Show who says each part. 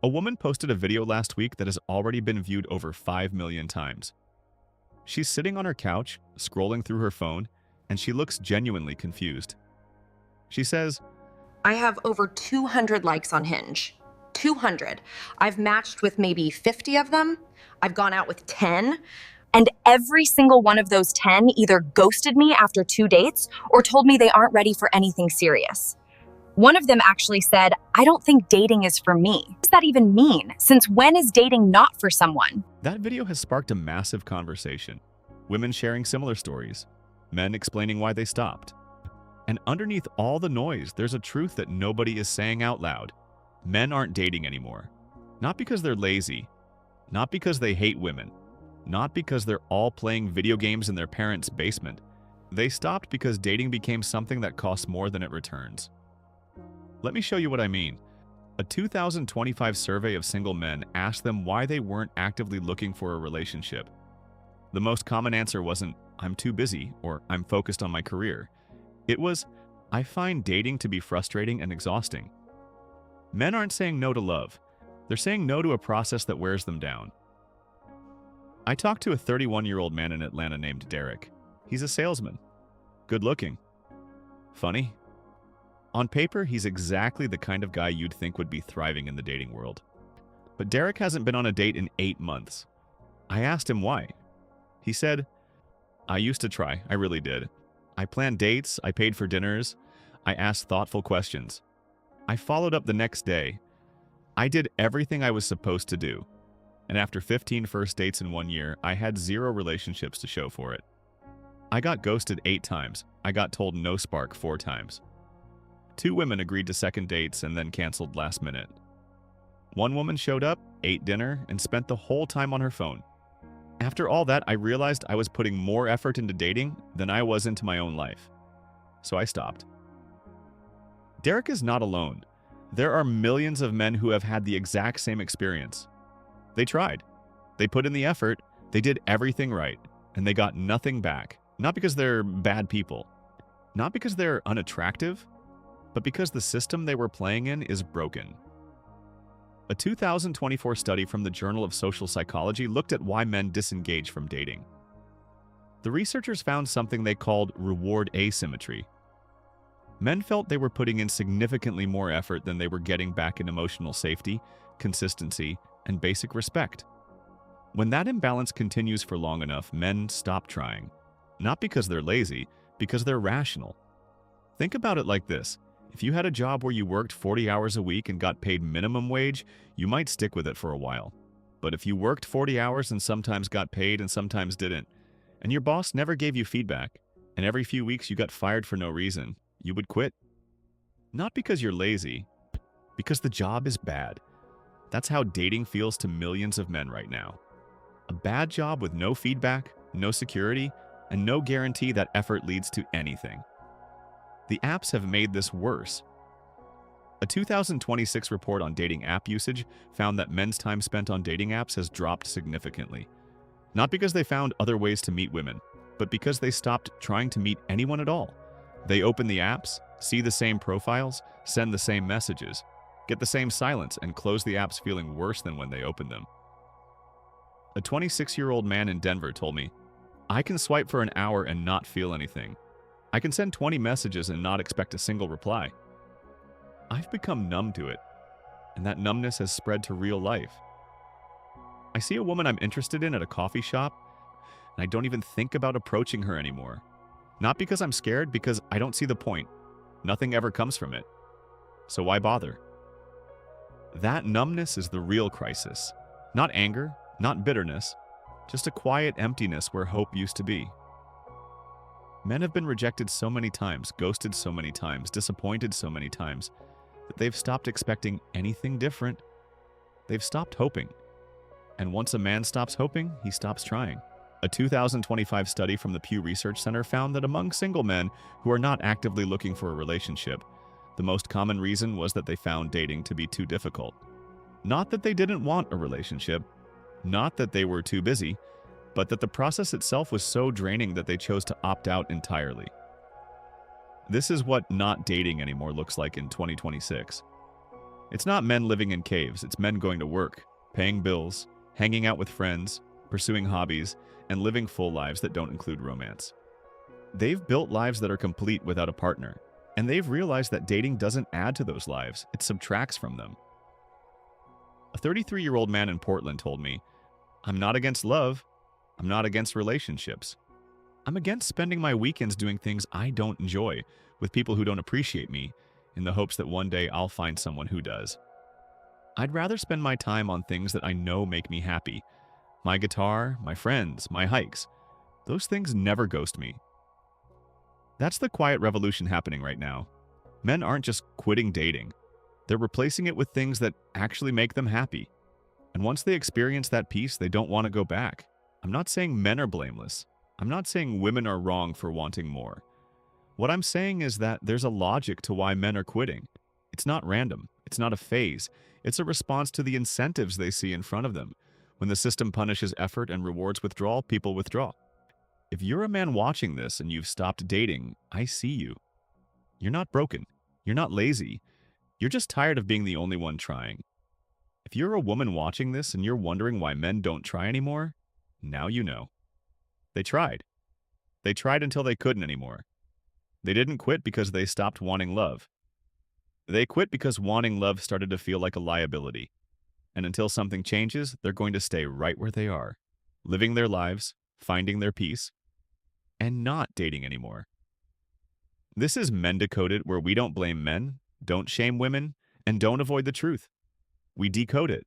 Speaker 1: A woman posted a video last week that has already been viewed over 5 million times. She's sitting on her couch, scrolling through her phone, and she looks genuinely confused. She says,
Speaker 2: I have over 200 likes on Hinge. 200. I've matched with maybe 50 of them. I've gone out with 10. And every single one of those 10 either ghosted me after 2 dates or told me they aren't ready for anything serious. One of them actually said, I don't think dating is for me. What does that even mean? Since when is dating not for someone?
Speaker 1: that video has sparked a massive conversation. Women sharing similar stories, men explaining why they stopped. And underneath all the noise, there's a truth that nobody is saying out loud. Men aren't dating anymore. Not because they're lazy, not because they hate women, not because they're all playing video games in their parents' basement. They stopped because dating became something that costs more than it returns. Let me show you what I mean. A 2025 survey of single men asked them why they weren't actively looking for a relationship. The most common answer wasn't, I'm too busy, or I'm focused on my career. It was, I find dating to be frustrating and exhausting. Men aren't saying no to love. They're saying no to a process that wears them down. I talked to a 31-year-old man in Atlanta named Derek. He's a salesman. Good looking. Funny. On paper, he's exactly the kind of guy you'd think would be thriving in the dating world. But Derek hasn't been on a date in 8 months. I asked him why. He said, I used to try, I really did. I planned dates, I paid for dinners, I asked thoughtful questions. I followed up the next day. I did everything I was supposed to do. And after 15 first dates in 1 year, I had 0 relationships to show for it. I got ghosted 8 times. I got told no spark 4 times. 2 women agreed to second dates and then canceled last minute. 1 woman showed up, ate dinner, and spent the whole time on her phone. After all that, I realized I was putting more effort into dating than I was into my own life. So I stopped. Derek is not alone. There are millions of men who have had the exact same experience. They tried. They put in the effort. They did everything right. And they got nothing back. Not because they're bad people. Not because they're unattractive. But because the system they were playing in is broken. A 2024 study from the Journal of Social Psychology looked at why men disengage from dating. The researchers found something they called reward asymmetry. Men felt they were putting in significantly more effort than they were getting back in emotional safety, consistency, and basic respect. When that imbalance continues for long enough, men stop trying. Not because they're lazy, because they're rational. Think about it like this. If you had a job where you worked 40 hours a week and got paid minimum wage, you might stick with it for a while. But if you worked 40 hours and sometimes got paid and sometimes didn't, and your boss never gave you feedback, and every few weeks you got fired for no reason, you would quit. Not because you're lazy, because the job is bad. That's how dating feels to millions of men right now. A bad job with no feedback, no security, and no guarantee that effort leads to anything. The apps have made this worse. A 2026 report on dating app usage found that men's time spent on dating apps has dropped significantly. Not because they found other ways to meet women, but because they stopped trying to meet anyone at all. They open the apps, see the same profiles, send the same messages, get the same silence, and close the apps feeling worse than when they opened them. A 26-year-old man in Denver told me, I can swipe for an hour and not feel anything. I can send 20 messages and not expect a single reply. I've become numb to it, and that numbness has spread to real life. I see a woman I'm interested in at a coffee shop, and I don't even think about approaching her anymore. Not because I'm scared, because I don't see the point. Nothing ever comes from it. So why bother? That numbness is the real crisis. Not anger, not bitterness, just a quiet emptiness where hope used to be. Men have been rejected so many times, ghosted so many times, disappointed so many times, that they've stopped expecting anything different. They've stopped hoping. And once a man stops hoping, he stops trying. A 2025 study from the Pew Research Center found that among single men who are not actively looking for a relationship, the most common reason was that they found dating to be too difficult. Not that they didn't want a relationship, not that they were too busy, but that the process itself was so draining that they chose to opt out entirely. This is what not dating anymore looks like in 2026. It's not men living in caves, it's men going to work, paying bills, hanging out with friends, pursuing hobbies, and living full lives that don't include romance. They've built lives that are complete without a partner, and they've realized that dating doesn't add to those lives, it subtracts from them. A 33-year-old man in Portland told me, "I'm not against love, I'm not against relationships. I'm against spending my weekends doing things I don't enjoy with people who don't appreciate me in the hopes that one day I'll find someone who does. I'd rather spend my time on things that I know make me happy. My guitar, my friends, my hikes. Those things never ghost me." That's the quiet revolution happening right now. Men aren't just quitting dating. They're replacing it with things that actually make them happy. And once they experience that peace, they don't want to go back. I'm not saying men are blameless. I'm not saying women are wrong for wanting more. What I'm saying is that there's a logic to why men are quitting. It's not random. It's not a phase. It's a response to the incentives they see in front of them. When the system punishes effort and rewards withdrawal, people withdraw. If you're a man watching this and you've stopped dating, I see you. You're not broken. You're not lazy. You're just tired of being the only one trying. If you're a woman watching this and you're wondering why men don't try anymore, now you know. They tried. They tried until they couldn't anymore. They didn't quit because they stopped wanting love. They quit because wanting love started to feel like a liability. And until something changes, they're going to stay right where they are, living their lives, finding their peace, and not dating anymore. This is Men Decoded, where we don't blame men, don't shame women, and don't avoid the truth. We decode it.